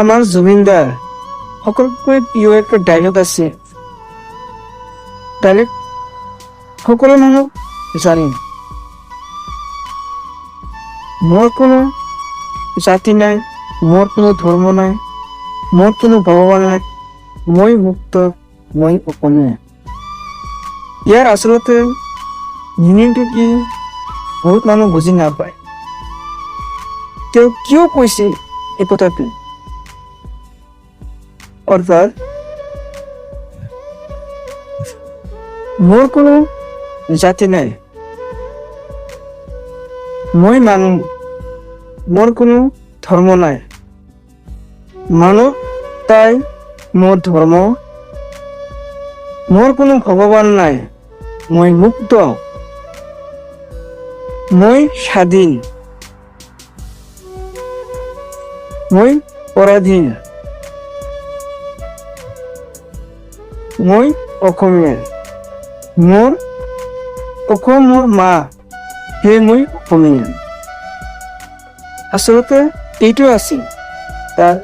আমাৰ জুবিনদাৰ সকলোতকৈ প্ৰিয় একটা ডায়লগ আছে। ডায়লগ সকলো মানুহ জানে। মোৰ কোনো জাতি নাই, মোৰ কোনো ধৰ্ম নাই, মোৰ কোনো ভগৱান নাই, মই মুক্ত, মই অসমীয়া। ইয়াৰ আচলতে মিনিংটো কি বহুত মানুহ বুজি নাপায়। তেওঁ কিয় কৈছে এই কথাটো? অর্থাৎ মোৰ কোনো জাতি নাই, মই মানুহ, মোৰ কোনো ধৰ্ম নাই, মানুহ তাই মোৰ ধৰ্ম, মোৰ কোনো ভগৱান নাই, মই মুক্ত, মই স্বাধীন, মই পৰাধীন, মই অসমীয়া, মোৰ অসমৰ মা, সেয়ে মই অসমীয়া। আচলতে এইটো আছিল তাৰ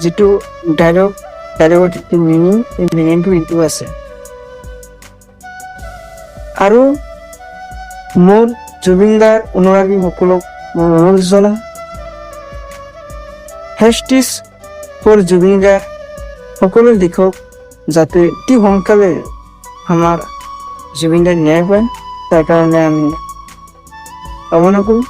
যিটো ডাইলগৰ যিটো মিনিং, এই মিনিংটো এইটো আছে। আৰু মোৰ জুবিনদাৰ অনুৰাগীসকলক মই অনুৰোধ জনাওঁ, হেষ্টিছ ফৰ জুবিনদাৰ সকলো লিখক, যাতে অতি সোনকালে আমাৰ জুবিনদাৰ ন্যায় পায়, তাৰ কাৰণে আমি কামনা কৰোঁ।